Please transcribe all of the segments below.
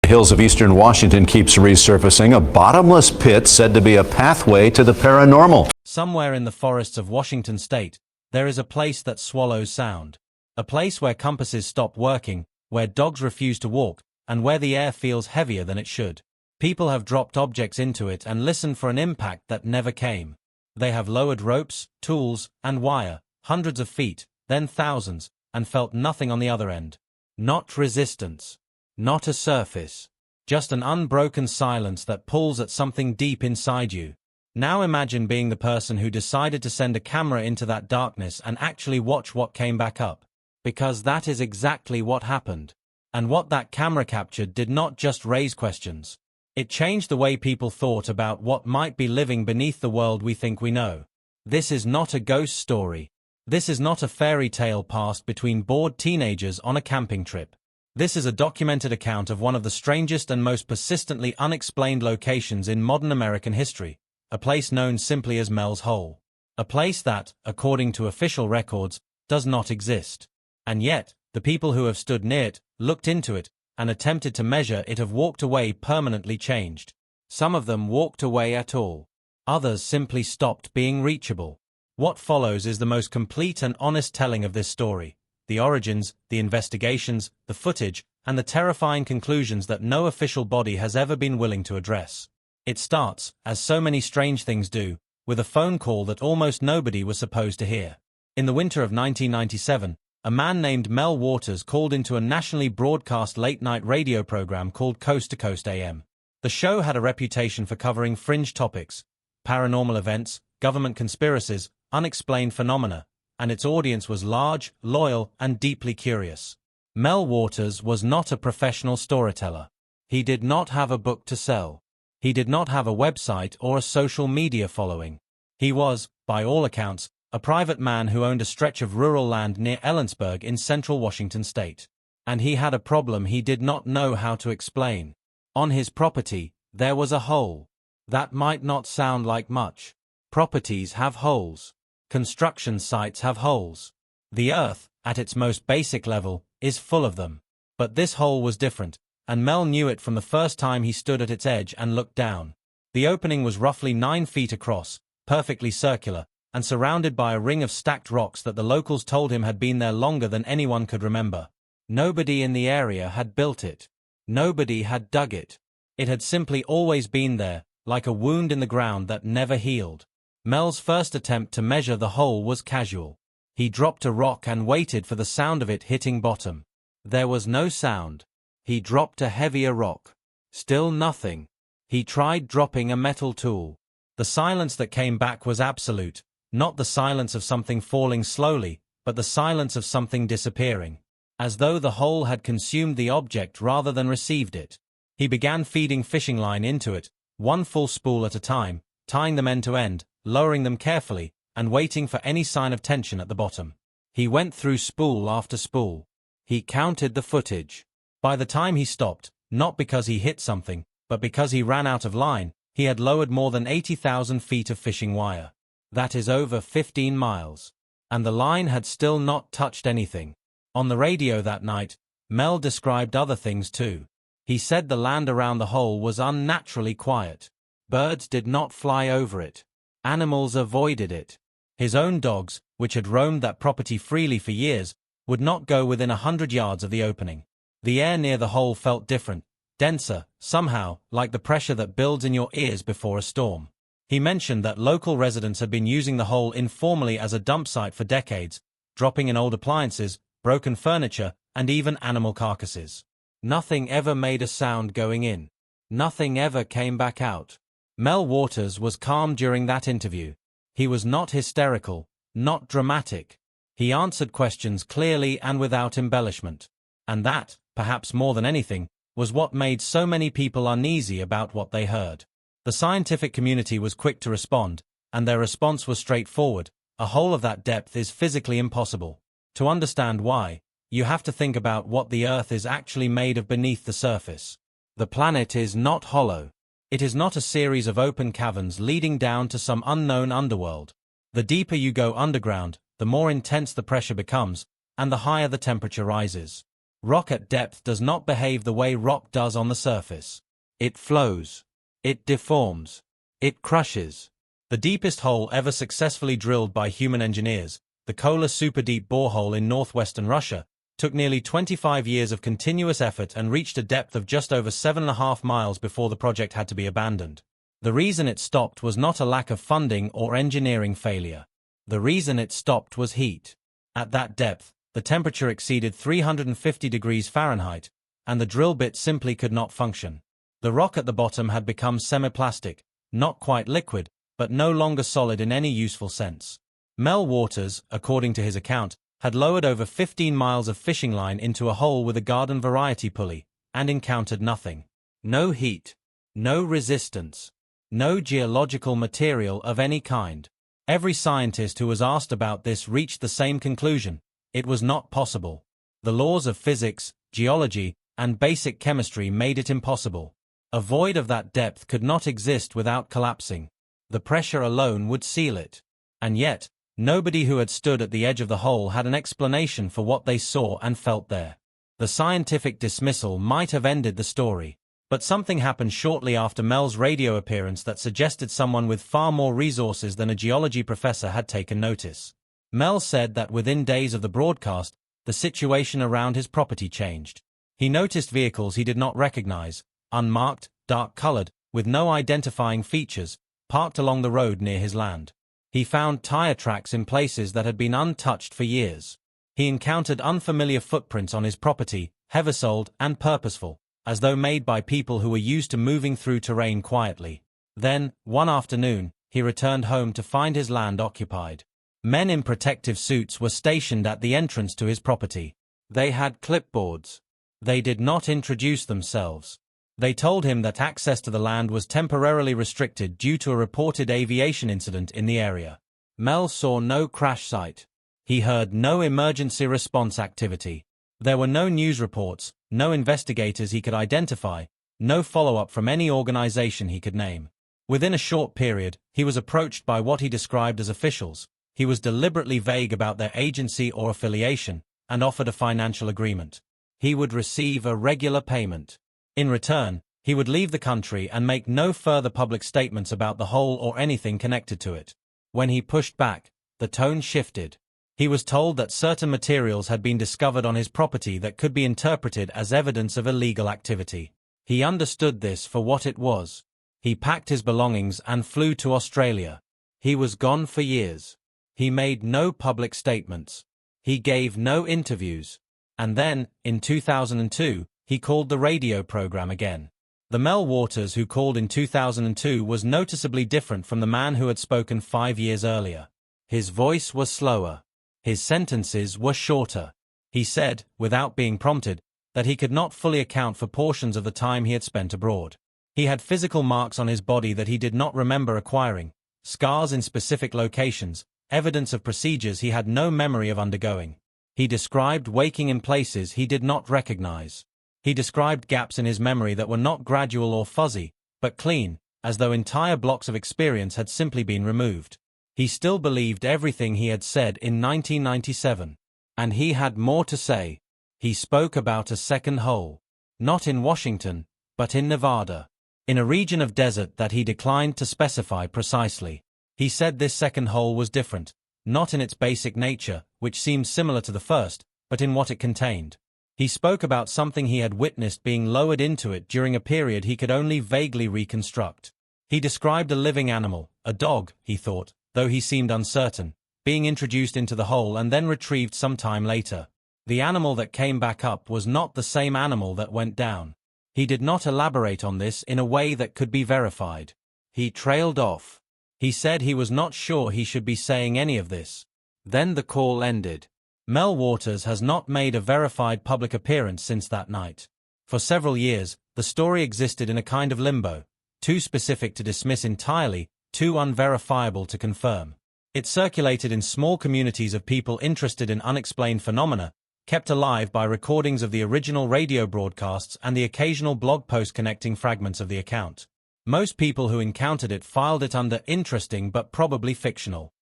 Hills of eastern Washington keeps resurfacing a bottomless pit said to be a pathway to the paranormal. Somewhere in the forests of Washington state, there is a place that swallows sound. A place where compasses stop working, where dogs refuse to walk, and where the air feels heavier than it should. People have dropped objects into it and listened for an impact that never came. They have lowered ropes, tools, and wire, hundreds of feet, then thousands, and felt nothing on the other end. Not resistance. Not a surface. Just an unbroken silence that pulls at something deep inside you. Now imagine being the person who decided to send a camera into that darkness and actually watch what came back up. Because that is exactly what happened. And what that camera captured did not just raise questions. It changed the way people thought about what might be living beneath the world we think we know. This is not a ghost story. This is not a fairy tale passed between bored teenagers on a camping trip. This is a documented account of one of the strangest and most persistently unexplained locations in modern American history, a place known simply as Mel's Hole. A place that, according to official records, does not exist. And yet, the people who have stood near it, looked into it, and attempted to measure it have walked away permanently changed. Some of them walked away at all. Others simply stopped being reachable. What follows is the most complete and honest telling of this story. The origins, the investigations, the footage, and the terrifying conclusions that no official body has ever been willing to address. It starts, as so many strange things do, with a phone call that almost nobody was supposed to hear. In the winter of 1997, a man named Mel Waters called into a nationally broadcast late-night radio program called Coast to Coast AM. The show had a reputation for covering fringe topics, paranormal events, government conspiracies, unexplained phenomena, and its audience was large, loyal, and deeply curious. Mel Waters was not a professional storyteller. He did not have a book to sell. He did not have a website or a social media following. He was, by all accounts, a private man who owned a stretch of rural land near Ellensburg in central Washington state. And he had a problem he did not know how to explain. On his property, there was a hole. That might not sound like much. Properties have holes. Construction sites have holes. The earth, at its most basic level, is full of them. But this hole was different, and Mel knew it from the first time he stood at its edge and looked down. The opening was roughly 9 feet across, perfectly circular, and surrounded by a ring of stacked rocks that the locals told him had been there longer than anyone could remember. Nobody in the area had built it. Nobody had dug it. It had simply always been there, like a wound in the ground that never healed. Mel's first attempt to measure the hole was casual. He dropped a rock and waited for the sound of it hitting bottom. There was no sound. He dropped a heavier rock. Still nothing. He tried dropping a metal tool. The silence that came back was absolute, not the silence of something falling slowly, but the silence of something disappearing. As though the hole had consumed the object rather than received it. He began feeding fishing line into it, one full spool at a time, tying them end to end, lowering them carefully, and waiting for any sign of tension at the bottom. He went through spool after spool. He counted the footage. By the time he stopped, not because he hit something, but because he ran out of line, he had lowered more than 80,000 feet of fishing wire. That is over 15 miles. And the line had still not touched anything. On the radio that night, Mel described other things too. He said the land around the hole was unnaturally quiet. Birds did not fly over it. Animals avoided it. His own dogs, which had roamed that property freely for years, would not go within 100 yards of the opening. The air near the hole felt different, denser, somehow, like the pressure that builds in your ears before a storm. He mentioned that local residents had been using the hole informally as a dump site for decades, dropping in old appliances, broken furniture, and even animal carcasses. Nothing ever made a sound going in. Nothing ever came back out. Mel Waters was calm during that interview. He was not hysterical, not dramatic. He answered questions clearly and without embellishment. And that, perhaps more than anything, was what made so many people uneasy about what they heard. The scientific community was quick to respond, and their response was straightforward. A hole of that depth is physically impossible. To understand why, you have to think about what the Earth is actually made of beneath the surface. The planet is not hollow. It is not a series of open caverns leading down to some unknown underworld. The deeper you go underground, the more intense the pressure becomes, and the higher the temperature rises. Rock at depth does not behave the way rock does on the surface. It flows. It deforms. It crushes. The deepest hole ever successfully drilled by human engineers, the Kola superdeep borehole in northwestern Russia, took nearly 25 years of continuous effort and reached a depth of just over 7.5 miles before the project had to be abandoned. The reason it stopped was not a lack of funding or engineering failure. The reason it stopped was heat. At that depth, the temperature exceeded 350 degrees Fahrenheit, and the drill bit simply could not function. The rock at the bottom had become semiplastic, not quite liquid, but no longer solid in any useful sense. Mel Waters, according to his account, had lowered over 15 miles of fishing line into a hole with a garden variety pulley, and encountered nothing. No heat. No resistance. No geological material of any kind. Every scientist who was asked about this reached the same conclusion. It was not possible. The laws of physics, geology, and basic chemistry made it impossible. A void of that depth could not exist without collapsing. The pressure alone would seal it. And yet, nobody who had stood at the edge of the hole had an explanation for what they saw and felt there. The scientific dismissal might have ended the story. But something happened shortly after Mel's radio appearance that suggested someone with far more resources than a geology professor had taken notice. Mel said that within days of the broadcast, the situation around his property changed. He noticed vehicles he did not recognize, unmarked, dark-colored, with no identifying features, parked along the road near his land. He found tire tracks in places that had been untouched for years. He encountered unfamiliar footprints on his property, heavy-soled and purposeful, as though made by people who were used to moving through terrain quietly. Then, one afternoon, he returned home to find his land occupied. Men in protective suits were stationed at the entrance to his property. They had clipboards. They did not introduce themselves. They told him that access to the land was temporarily restricted due to a reported aviation incident in the area. Mel saw no crash site. He heard no emergency response activity. There were no news reports, no investigators he could identify, no follow-up from any organization he could name. Within a short period, he was approached by what he described as officials. He was deliberately vague about their agency or affiliation, and offered a financial agreement. He would receive a regular payment. In return, he would leave the country and make no further public statements about the hole or anything connected to it. When he pushed back, the tone shifted. He was told that certain materials had been discovered on his property that could be interpreted as evidence of illegal activity. He understood this for what it was. He packed his belongings and flew to Australia. He was gone for years. He made no public statements. He gave no interviews. And then, in 2002, he called the radio program again. The Mel Waters who called in 2002 was noticeably different from the man who had spoken 5 years earlier. His voice was slower. His sentences were shorter. He said, without being prompted, that he could not fully account for portions of the time he had spent abroad. He had physical marks on his body that he did not remember acquiring, scars in specific locations, evidence of procedures he had no memory of undergoing. He described waking in places he did not recognize. He described gaps in his memory that were not gradual or fuzzy, but clean, as though entire blocks of experience had simply been removed. He still believed everything he had said in 1997. And he had more to say. He spoke about a second hole. Not in Washington, but in Nevada. In a region of desert that he declined to specify precisely. He said this second hole was different, not in its basic nature, which seemed similar to the first, but in what it contained. He spoke about something he had witnessed being lowered into it during a period he could only vaguely reconstruct. He described a living animal, a dog, he thought, though he seemed uncertain, being introduced into the hole and then retrieved some time later. The animal that came back up was not the same animal that went down. He did not elaborate on this in a way that could be verified. He trailed off. He said he was not sure he should be saying any of this. Then the call ended. Mel Waters has not made a verified public appearance since that night. For several years, the story existed in a kind of limbo, too specific to dismiss entirely, too unverifiable to confirm. It circulated in small communities of people interested in unexplained phenomena, kept alive by recordings of the original radio broadcasts and the occasional blog post connecting fragments of the account. Most people who encountered it filed it under interesting but probably fictional.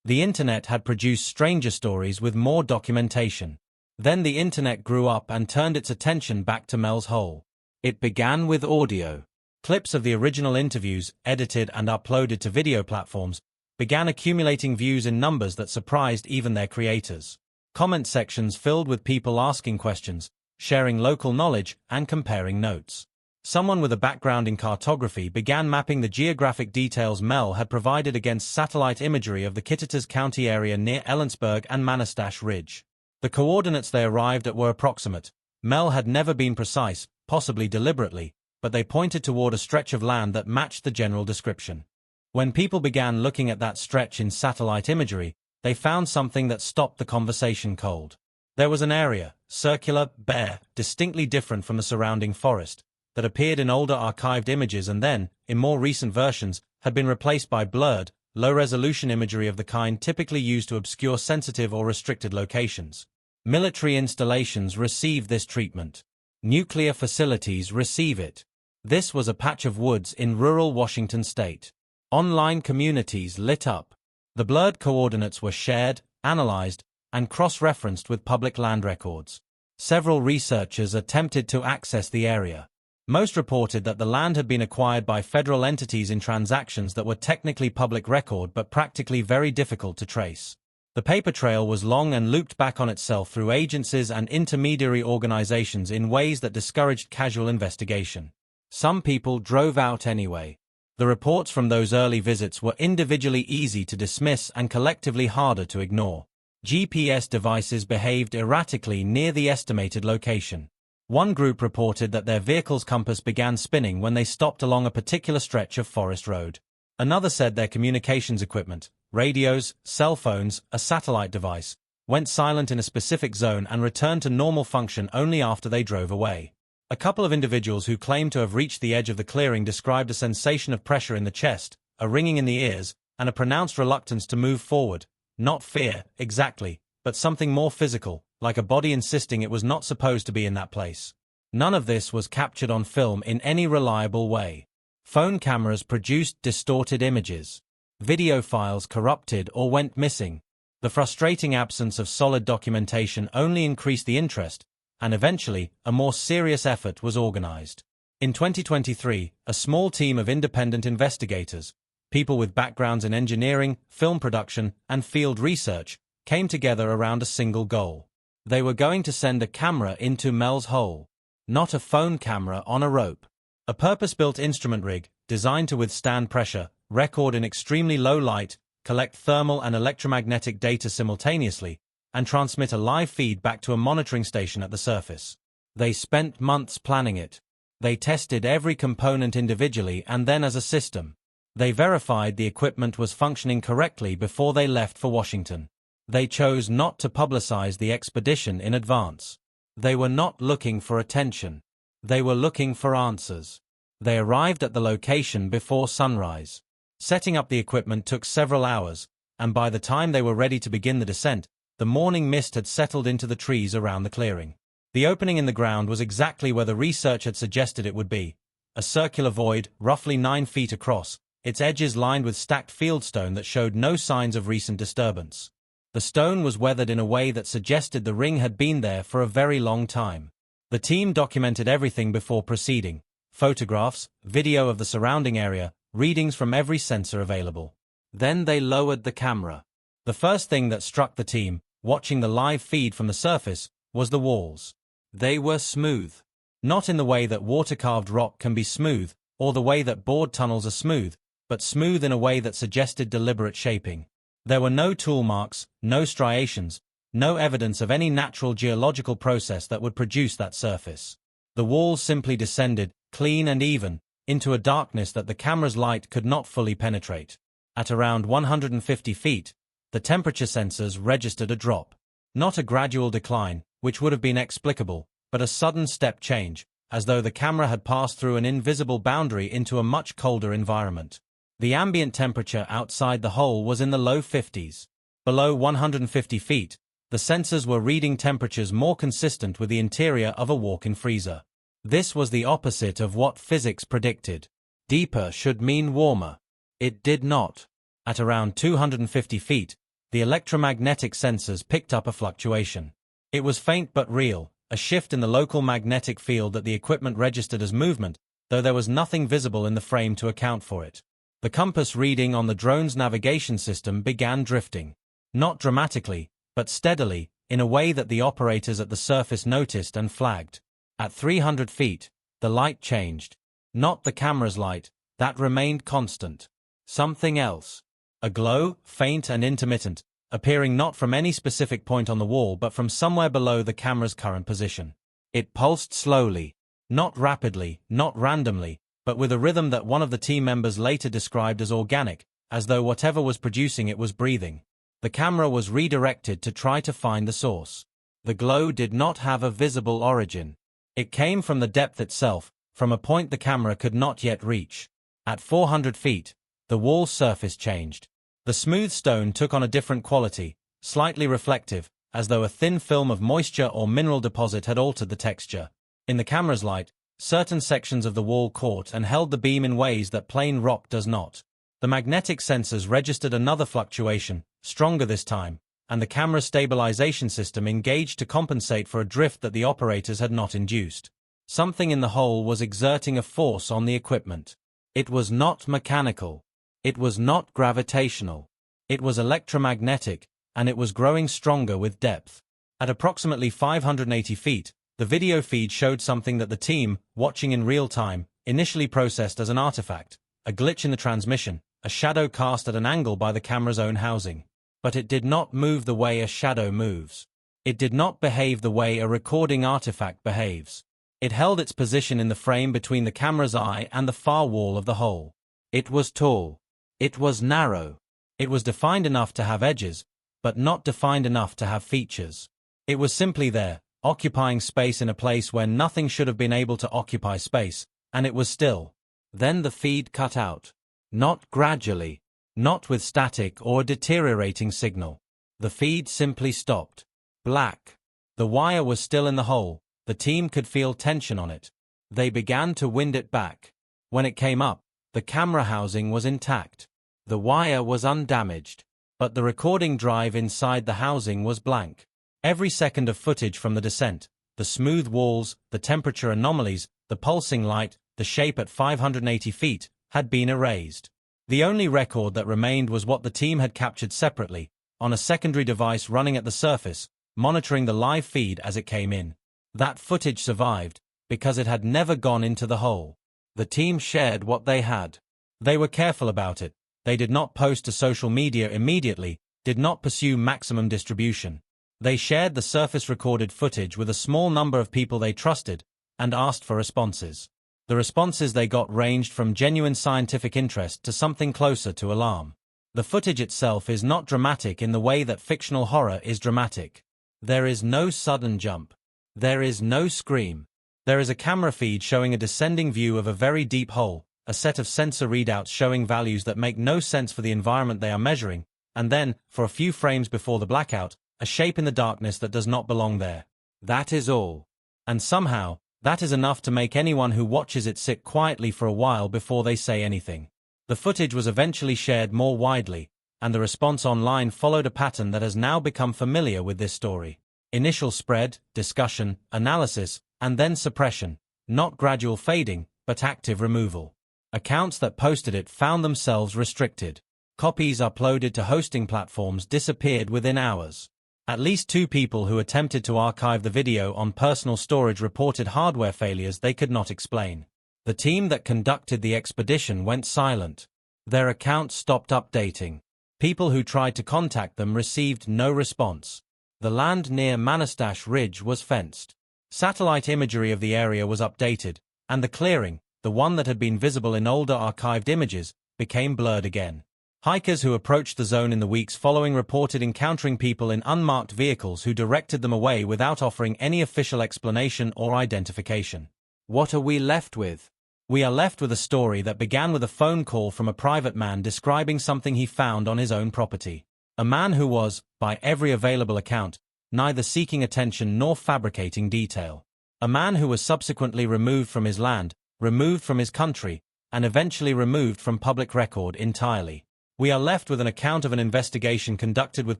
The internet had produced stranger stories with more documentation. Then the internet grew up and turned its attention back to Mel's hole. It began with audio. Clips of the original interviews, edited and uploaded to video platforms, began accumulating views in numbers that surprised even their creators. Comment sections filled with people asking questions, sharing local knowledge, and comparing notes. Someone with a background in cartography began mapping the geographic details Mel had provided against satellite imagery of the Kittitas County area near Ellensburg and Manastash Ridge. The coordinates they arrived at were approximate. Mel had never been precise, possibly deliberately, but they pointed toward a stretch of land that matched the general description. When people began looking at that stretch in satellite imagery, they found something that stopped the conversation cold. There was an area, circular, bare, distinctly different from the surrounding forest, that appeared in older archived images and then, in more recent versions, had been replaced by blurred, low-resolution imagery of the kind typically used to obscure sensitive or restricted locations. Military installations receive this treatment. Nuclear facilities receive it. This was a patch of woods in rural Washington state. Online communities lit up. The blurred coordinates were shared, analyzed, and cross-referenced with public land records. Several researchers attempted to access the area. Most reported that the land had been acquired by federal entities in transactions that were technically public record but practically very difficult to trace. The paper trail was long and looped back on itself through agencies and intermediary organizations in ways that discouraged casual investigation. Some people drove out anyway. The reports from those early visits were individually easy to dismiss and collectively harder to ignore. GPS devices behaved erratically near the estimated location. One group reported that their vehicle's compass began spinning when they stopped along a particular stretch of forest road. Another said their communications equipment, radios, cell phones, a satellite device, went silent in a specific zone and returned to normal function only after they drove away. A couple of individuals who claimed to have reached the edge of the clearing described a sensation of pressure in the chest, a ringing in the ears, and a pronounced reluctance to move forward. Not fear, exactly, but something more physical, like a body insisting it was not supposed to be in that place. None of this was captured on film in any reliable way. Phone cameras produced distorted images. Video files corrupted or went missing. The frustrating absence of solid documentation only increased the interest, and eventually, a more serious effort was organized. In 2023, a small team of independent investigators, people with backgrounds in engineering, film production, and field research, came together around a single goal. They were going to send a camera into Mel's hole. Not a phone camera on a rope. A purpose-built instrument rig, designed to withstand pressure, record in extremely low light, collect thermal and electromagnetic data simultaneously, and transmit a live feed back to a monitoring station at the surface. They spent months planning it. They tested every component individually and then as a system. They verified the equipment was functioning correctly before they left for Washington. They chose not to publicize the expedition in advance. They were not looking for attention. They were looking for answers. They arrived at the location before sunrise. Setting up the equipment took several hours, and by the time they were ready to begin the descent, the morning mist had settled into the trees around the clearing. The opening in the ground was exactly where the research had suggested it would be. A circular void, roughly 9 feet across, its edges lined with stacked fieldstone that showed no signs of recent disturbance. The stone was weathered in a way that suggested the ring had been there for a very long time. The team documented everything before proceeding: photographs, video of the surrounding area, readings from every sensor available. Then they lowered the camera. The first thing that struck the team, watching the live feed from the surface, was the walls. They were smooth. Not in the way that water-carved rock can be smooth, or the way that bored tunnels are smooth, but smooth in a way that suggested deliberate shaping. There were no tool marks, no striations, no evidence of any natural geological process that would produce that surface. The walls simply descended, clean and even, into a darkness that the camera's light could not fully penetrate. At around 150 feet, the temperature sensors registered a drop. Not a gradual decline, which would have been explicable, but a sudden step change, as though the camera had passed through an invisible boundary into a much colder environment. The ambient temperature outside the hole was in the low 50s. Below 150 feet, the sensors were reading temperatures more consistent with the interior of a walk-in freezer. This was the opposite of what physics predicted. Deeper should mean warmer. It did not. At around 250 feet, the electromagnetic sensors picked up a fluctuation. It was faint but real, a shift in the local magnetic field that the equipment registered as movement, though there was nothing visible in the frame to account for it. The compass reading on the drone's navigation system began drifting. Not dramatically, but steadily, in a way that the operators at the surface noticed and flagged. At 300 feet, the light changed. Not the camera's light, that remained constant. Something else. A glow, faint and intermittent, appearing not from any specific point on the wall but from somewhere below the camera's current position. It pulsed slowly, not rapidly, not randomly, but with a rhythm that one of the team members later described as organic, as though whatever was producing it was breathing. The camera was redirected to try to find the source. The glow did not have a visible origin. It came from the depth itself, from a point the camera could not yet reach. At 400 feet, the wall surface changed. The smooth stone took on a different quality, slightly reflective, as though a thin film of moisture or mineral deposit had altered the texture. In the camera's light, certain sections of the wall caught and held the beam in ways that plain rock does not. The magnetic sensors registered another fluctuation, stronger this time, and the camera's stabilization system engaged to compensate for a drift that the operators had not induced. Something in the hole was exerting a force on the equipment. It was not mechanical. It was not gravitational. It was electromagnetic, and it was growing stronger with depth. At approximately 580 feet, the video feed showed something that the team, watching in real time, initially processed as an artifact, a glitch in the transmission, a shadow cast at an angle by the camera's own housing. But it did not move the way a shadow moves. It did not behave the way a recording artifact behaves. It held its position in the frame between the camera's eye and the far wall of the hole. It was tall. It was narrow. It was defined enough to have edges, but not defined enough to have features. It was simply there, occupying space in a place where nothing should have been able to occupy space, and it was still. Then the feed cut out. Not gradually, not with static or deteriorating signal. The feed simply stopped. Black. The wire was still in the hole. The team could feel tension on it. They began to wind it back. When it came up, the camera housing was intact. The wire was undamaged, but the recording drive inside the housing was blank. Every second of footage from the descent, the smooth walls, the temperature anomalies, the pulsing light, the shape at 580 feet, had been erased. The only record that remained was what the team had captured separately, on a secondary device running at the surface, monitoring the live feed as it came in. That footage survived, because it had never gone into the hole. The team shared what they had. They were careful about it. They did not post to social media immediately, did not pursue maximum distribution. They shared the surface-recorded footage with a small number of people they trusted, and asked for responses. The responses they got ranged from genuine scientific interest to something closer to alarm. The footage itself is not dramatic in the way that fictional horror is dramatic. There is no sudden jump. There is no scream. There is a camera feed showing a descending view of a very deep hole, a set of sensor readouts showing values that make no sense for the environment they are measuring, and then, for a few frames before the blackout, a shape in the darkness that does not belong there. That is all. And somehow, that is enough to make anyone who watches it sit quietly for a while before they say anything. The footage was eventually shared more widely, and the response online followed a pattern that has now become familiar with this story. Initial spread, discussion, analysis, and then suppression, not gradual fading, but active removal. Accounts that posted it found themselves restricted. Copies uploaded to hosting platforms disappeared within hours. At least 2 people who attempted to archive the video on personal storage reported hardware failures they could not explain. The team that conducted the expedition went silent. Their accounts stopped updating. People who tried to contact them received no response. The land near Manastash Ridge was fenced. Satellite imagery of the area was updated, and the clearing, the one that had been visible in older archived images, became blurred again. Hikers who approached the zone in the weeks following reported encountering people in unmarked vehicles who directed them away without offering any official explanation or identification. What are we left with? We are left with a story that began with a phone call from a private man describing something he found on his own property. A man who was, by every available account, neither seeking attention nor fabricating detail. A man who was subsequently removed from his land, removed from his country, and eventually removed from public record entirely. We are left with an account of an investigation conducted with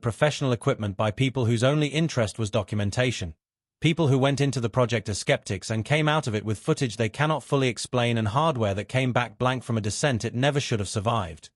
professional equipment by people whose only interest was documentation. People who went into the project as skeptics and came out of it with footage they cannot fully explain and hardware that came back blank from a descent it never should have survived.